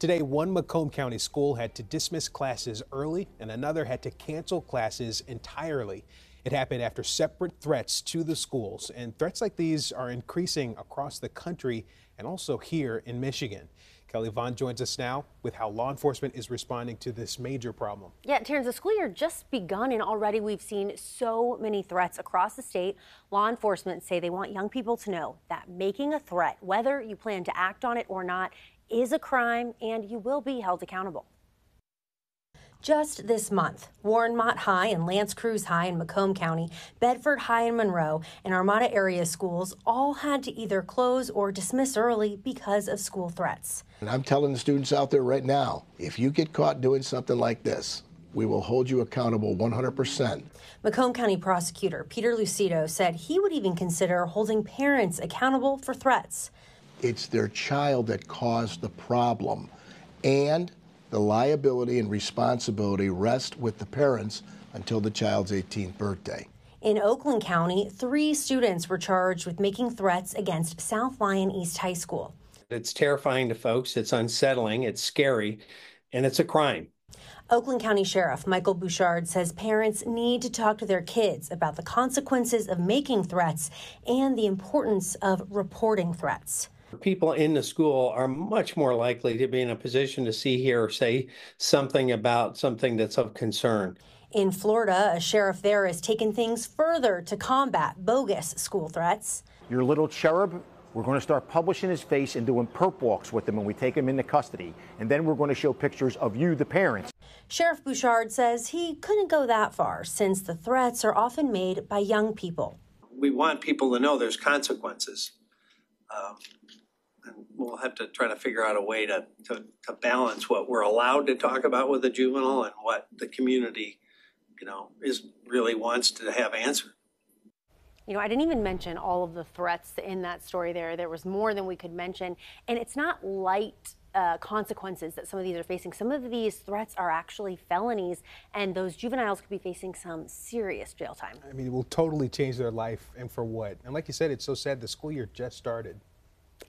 Today, one Macomb County school had to dismiss classes early and another had to cancel classes entirely. It happened after separate threats to the schools, and threats like these are increasing across the country and also here in Michigan. Kelly Vaughn joins us now with how law enforcement is responding to this major problem. Yeah, Terrence, the school year just begun and already we've seen so many threats across the state. Law enforcement say they want young people to know that making a threat, whether you plan to act on it or not, is a crime and you will be held accountable. Just this month, Warren Mott High and Lance Cruz High in Macomb County, Bedford High in Monroe, and Armada area schools all had to either close or dismiss early because of school threats. And I'm telling the students out there right now, if you get caught doing something like this, we will hold you accountable 100%. Macomb County prosecutor Peter Lucido said he would even consider holding parents accountable for threats. It's their child that caused the problem, and the liability and responsibility rest with the parents until the child's 18th birthday. In Oakland County, 3 students were charged with making threats against South Lyon East High School. It's terrifying to folks, it's unsettling, it's scary, and it's a crime. Oakland County Sheriff Michael Bouchard says parents need to talk to their kids about the consequences of making threats and the importance of reporting threats. People in the school are much more likely to be in a position to see, hear, or say something about something that's of concern. In Florida, a sheriff there has taken things further to combat bogus school threats. Your little cherub, we're going to start publishing his face and doing perp walks with him when we take him into custody. And then we're going to show pictures of you, the parents. Sheriff Bouchard says he couldn't go that far since the threats are often made by young people. We want people to know there's consequences. And we'll have to try to figure out a way to balance what we're allowed to talk about with a juvenile and what the community, really wants to have answered. I didn't even mention all of the threats in that story there. There was more than we could mention. And it's not light consequences that some of these are facing. Some of these threats are actually felonies, and those juveniles could be facing some serious jail time. I mean, it will totally change their life, and for what? And like you said, it's so sad the school year just started.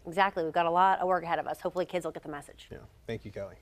Exactly. We've got a lot of work ahead of us. Hopefully kids will get the message. Yeah. Thank you, Kelly.